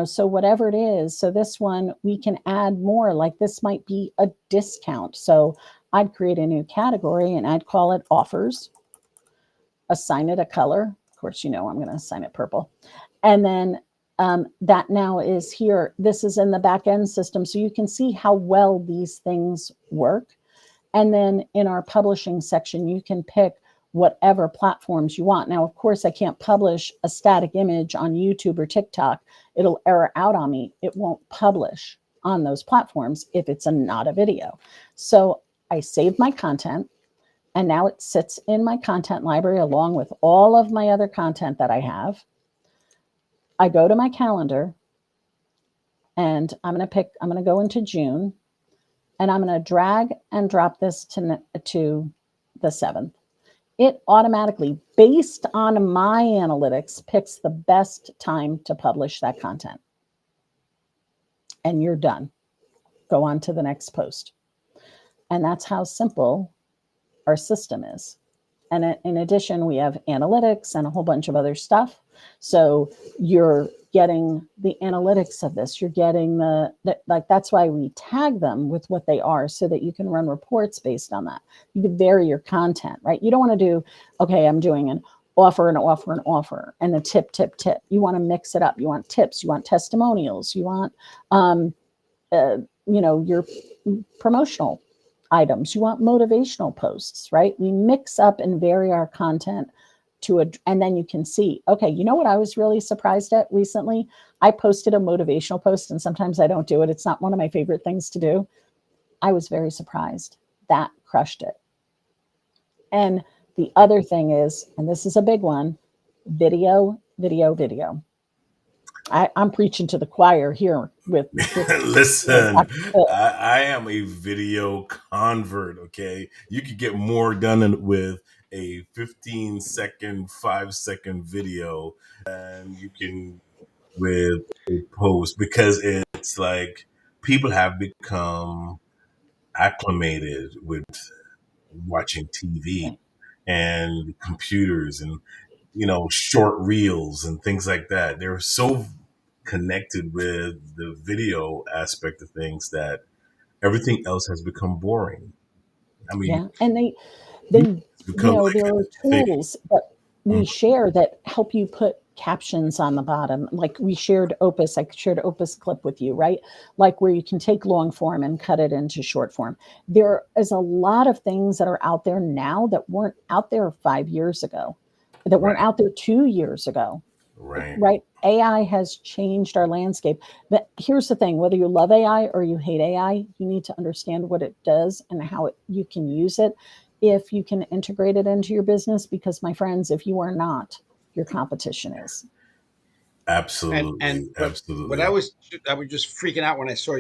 so whatever it is. So this one, we can add more, like this might be a discount. So I'd create a new category and I'd call it offers, assign it a color. Of course, I'm going to assign it purple. And then that now is here. This is in the back end system. So you can see how well these things work. And then in our publishing section, you can pick whatever platforms you want. Now, of course, I can't publish a static image on YouTube or TikTok. It'll error out on me. It won't publish on those platforms if it's not a video. So I save my content, and now it sits in my content library along with all of my other content that I have. I go to my calendar, and I'm going to go into June, and I'm going to drag and drop this to the 7th. It automatically, based on my analytics, picks the best time to publish that content. And you're done. Go on to the next post. And that's how simple our system is. And in addition, we have analytics and a whole bunch of other stuff. So you're getting the analytics of this. You're getting that's why we tag them with what they are, so that you can run reports based on that. You can vary your content, right? You don't want to do, okay, I'm doing an offer, and the tip. You want to mix it up. You want tips. You want testimonials. You want, your promotional items. You want motivational posts, right? We mix up and vary our content and then you can see, okay, you know what I was really surprised at recently? I posted a motivational post, and sometimes I don't do it. It's not one of my favorite things to do. I was very surprised. That crushed it. And the other thing is, and this is a big one, video. I'm preaching to the choir here with Listen, I am a video convert. Okay, you could get more done with a 15-second, 5-second video than you can with a post, because it's like people have become acclimated with watching TV and computers and short reels and things like that. They're so connected with the video aspect of things that everything else has become boring. I mean, yeah, and they it's become like there are a thing. tools that we share that help you put captions on the bottom. Like I shared Opus clip with you, right? Like where you can take long form and cut it into short form. There is a lot of things that are out there now that weren't out there 5 years ago, that weren't out there 2 years ago. Right. AI has changed our landscape. But here's the thing, whether you love AI or you hate AI, you need to understand what it does and how you can use it, if you can integrate it into your business. Because my friends, if you are not, your competition is. Absolutely. But I was just freaking out when I saw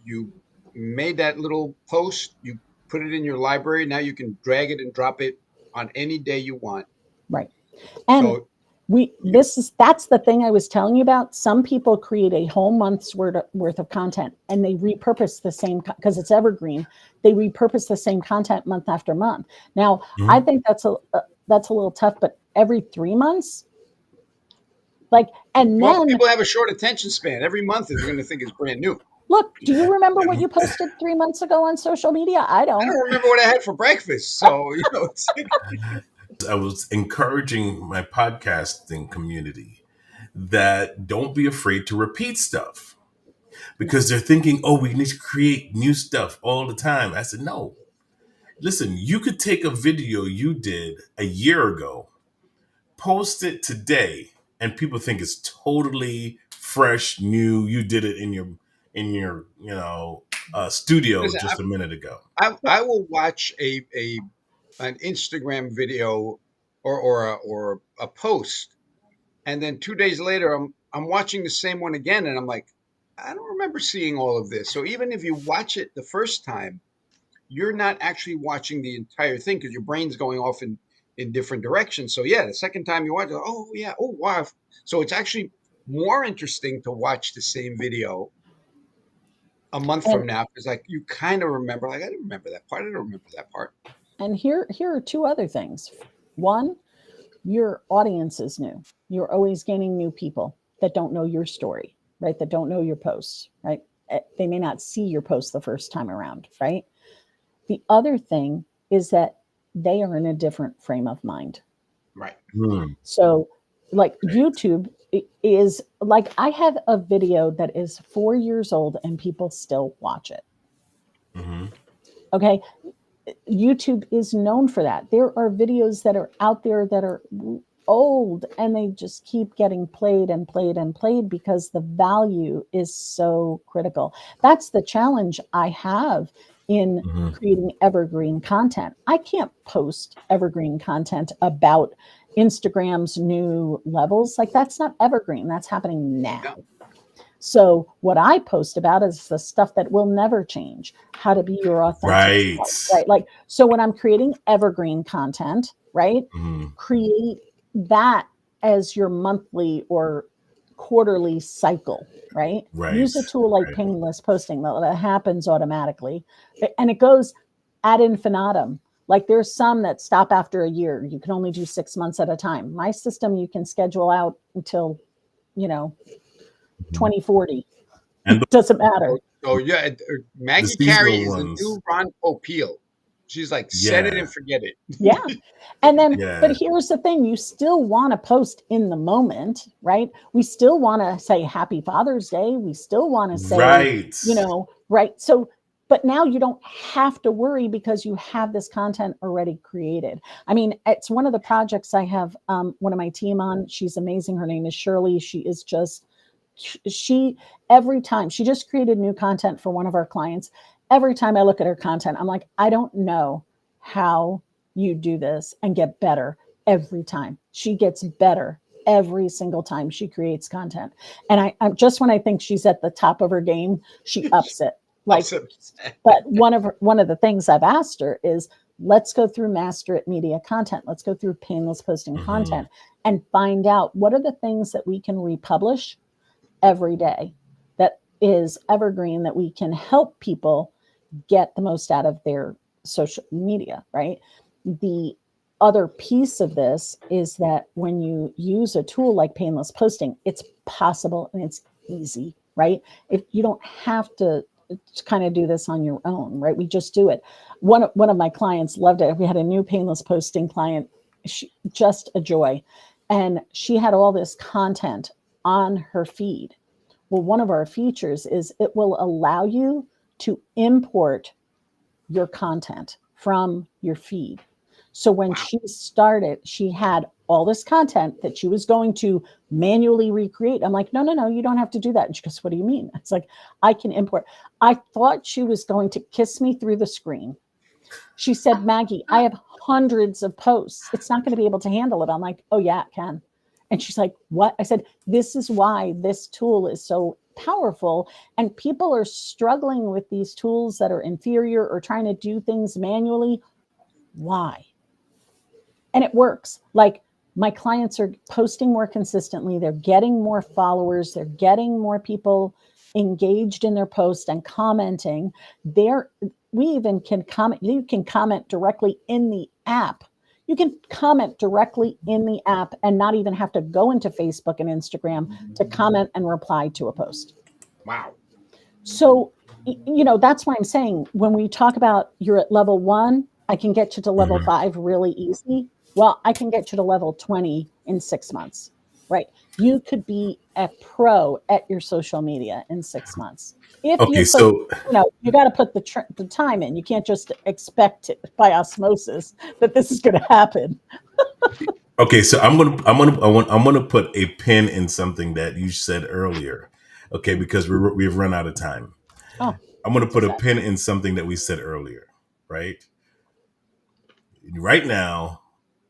you made that little post, you put it in your library. Now you can drag it and drop it on any day you want. Right. And So that's the thing I was telling you about. Some people create a whole month's worth of content, and they repurpose the same, because it's evergreen. They repurpose the same content month after month. Now, I think that's a little tough, but every 3 months, and then people have a short attention span. Every month is going to think it's brand new. Look, do you remember what you posted 3 months ago on social media? I don't. I don't remember what I had for breakfast. So, it's I was encouraging my podcasting community that don't be afraid to repeat stuff, because they're thinking, oh, we need to create new stuff all the time. I said, no. Listen, you could take a video you did a year ago, post it today, and people think it's totally fresh, new. You did it in your studio Listen, just a minute ago. I will watch an Instagram video or a post, and then 2 days later I'm watching the same one again, and I'm like, I don't remember seeing all of this. So even if you watch it the first time, you're not actually watching the entire thing, because your brain's going off in different directions. So yeah, the second time you watch it, oh yeah, oh wow. So it's actually more interesting to watch the same video a month from now, because like you kind of remember, like I didn't remember that part. I don't remember that part. And here are two other things. One, your audience is new. You're always gaining new people that don't know your story, right? That don't know your posts, right? They may not see your post the first time around, right? The other thing is that they are in a different frame of mind. Right. So like YouTube is like, I have a video that is 4 years old and people still watch it. Okay. YouTube is known for that. There are videos that are out there that are old and they just keep getting played and played and played because the value is so critical. That's the challenge I have in Mhm. creating evergreen content. I can't post evergreen content about Instagram's new levels. Like, that's not evergreen. That's happening Yeah. now. So what I post about is the stuff that will never change, how to be your authentic Right. self, right? Like, so when I'm creating evergreen content, right, Mhm. create that as your monthly or quarterly cycle, right? Right. Use a tool like Right. painless posting that happens automatically. And it goes ad infinitum. Like, there's some that stop after a year. You can only do 6 months at a time. My system, you can schedule out until, you know, Mhm. 2040. And Doesn't matter. Oh yeah, the Maggie Carey seasonal is the ones. new Ron Popeil. She's like, set it Yeah. and forget it. Yeah. And then, but Yeah. here's the thing, you still want to post in the moment, right? We still want to say Happy Father's Day. We still want to say, Right. right. So, but now you don't have to worry because you have this content already created. I mean, it's one of the projects I have one of my team on. She's amazing. Her name is Shirley. She is just, she, every time she just created new content for one of our clients, every time I look at her content, I'm like, I don't know how you do this and get better every time. She gets better every single time she creates content. And I'm just, when I think she's at the top of her game, she ups it. Like, Upset. but one of the things I've asked her is, let's go through Master It Media content. Let's go through painless posting Mhm. content and find out what are the things that we can republish every day that is evergreen, that we can help people get the most out of their social media, right? The other piece of this is that when you use a tool like painless posting, it's possible and it's easy, right? If you don't have to kind of do this on your own, right? We just do it. One of my clients loved it. We had a new painless posting client, just a joy. And she had all this content on her feed. Well, one of our features is it will allow you to import your content from your feed. So when Wow. she started, she had all this content that she was going to manually recreate. I'm like, no, no, no, you don't have to do that. And she goes, what do you mean? It's like, I can import. I thought she was going to kiss me through the screen. She said, Maggie, I have hundreds of posts. It's not going to be able to handle it. I'm like, oh, yeah, it can. And she's like, what? I said, this is why this tool is so powerful. And people are struggling with these tools that are inferior or trying to do things manually. Why? And it works. Like, my clients are posting more consistently. They're getting more followers. They're getting more people engaged in their post and commenting. We even can comment. You can comment directly in the app. You can comment directly in the app and not even have to go into Facebook and Instagram to comment and reply to a post. Wow. So, that's why I'm saying, when we talk about you're at level 1, I can get you to level Mhm. 5 really easy. Well, I can get you to level 20 in 6 months, right? You could be a pro at your social media in 6 months. If you Okay, put, so you got to put the time in. You can't just expect it by osmosis that this is going to happen. so I'm gonna put a pin in something that you said earlier. Okay, because we've run out of time. Oh, I'm gonna it's put a okay. pin in something that we said earlier. Right. Right now,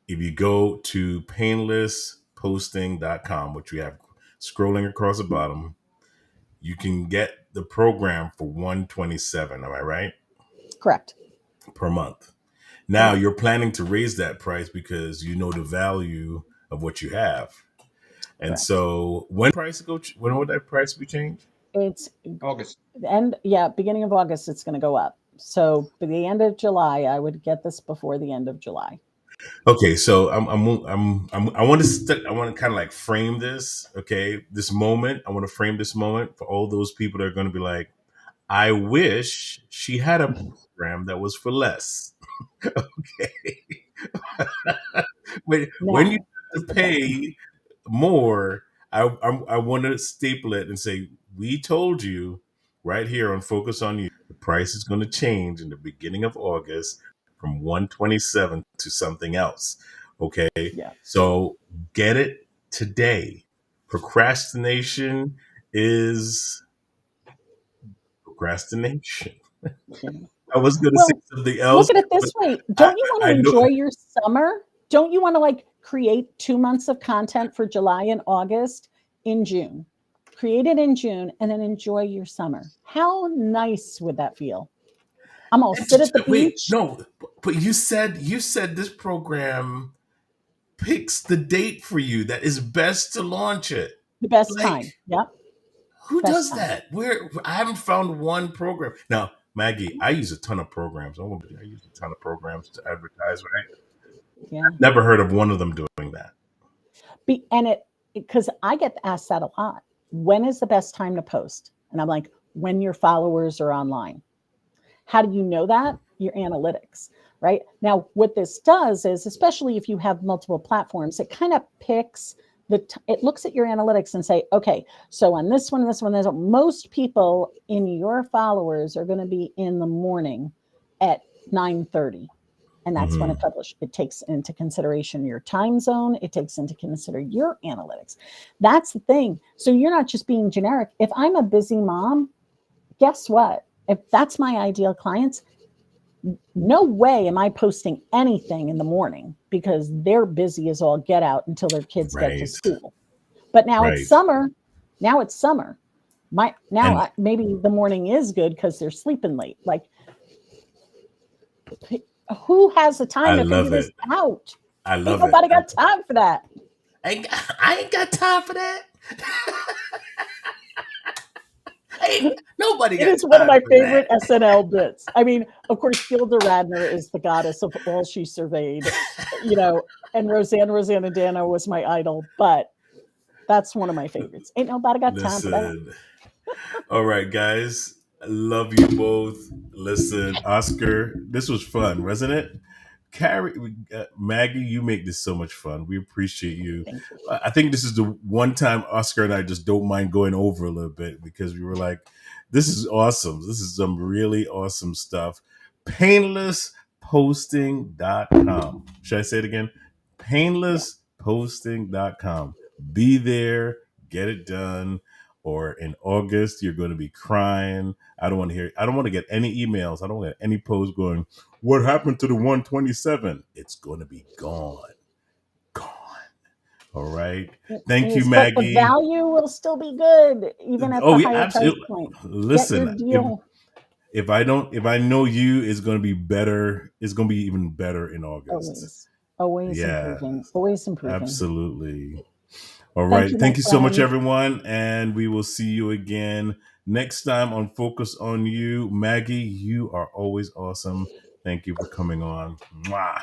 if you go to painlessposting.com, which we have scrolling across the bottom, you can get the program for 127. Am I right? Correct. Per month. Per Now month. you're planning to raise that price because you know the value of what you have. And Correct. so when would that price be changed? It's August. beginning of August, it's going to go up. So by the end of July, I would get this before the end of July. Okay, so I want to I want to kind of like frame this. Okay, this moment. I want to frame this moment for all those people that are going to be like, I wish she had a program that was for less. Okay, when you Now, have here's to the thing. pay more, I want to staple it and say, we told you right here on Focus on You, the price is going to change in the beginning of August. from 127 to something else. Okay. Yeah. So get it today. Procrastination is procrastination. Yeah. I was going to say Well, something look else, at it but this way. I, Don't you want I to know. enjoy your summer? Don't you want to like create 2 months of content for July and August in June? Create it in June and then enjoy your summer. How nice would that feel? I'm gonna sit at the Wait, beach, no, but you said this program picks the date for you that is best to launch it. the best Like, time. Yep, who best does time. that? Where I haven't found one program. Now, Maggie, I use a ton of programs. I use a ton of programs to advertise, right? Yeah. Never heard of one of them doing that. And it because I get asked that a lot. When is the best time to post? And I'm like, when your followers are online. How do you know that? Your analytics, right? Now, what this does is, especially if you have multiple platforms, it kind of picks it looks at your analytics and say, okay, so on this one, most people in your followers are going to be in the morning at 9:30. And that's when Hmm. it published. It takes into consideration your time zone. It takes into consider your analytics. That's the thing. So you're not just being generic. If I'm a busy mom, guess what? If that's my ideal clients, no way am I posting anything in the morning because they're busy as all get out until their kids get to Right, school. But now it's right, summer. Now it's summer. and Maybe the morning is good because they're sleeping late. Like, who has the time I to figure love this it. out? I Ain't love it. nobody got time for that. I ain't got time for that. Nobody It got is one of time my for favorite that. SNL bits. I mean, of course, Gilda Radner is the goddess of all she surveyed, and Rosanna Dano was my idol, but that's one of my favorites. Ain't nobody got time for that. Listen, all right, guys. I love you both. Listen, Oscar, this was fun, wasn't it? Carey, Maggie, you make this so much fun. We appreciate you. Thank you. I think this is the one time Oscar and I just don't mind going over a little bit because we were like, this is awesome. This is some really awesome stuff. Painlessposting.com. Should I say it again? Yeah. Painlessposting.com. Be there, get it done. Or in August, you're going to be crying. I don't want to hear, I don't want to get any emails. I don't want any posts going, what happened to the 127? It's going to be gone. Gone. All right. Thank you, Yes, but the Maggie. value will still be good, even at Oh, the yeah, higher price absolutely. point. Get your Listen, deal. if I know you, it's going to be better. It's going to be even better in August. Always Yeah, improving, always improving. absolutely. All Thank right. you, my Thank you so much, friend. everyone. And we will see you again next time on Focus on You. Maggie, you are always awesome. Thank you for coming on. Mwah.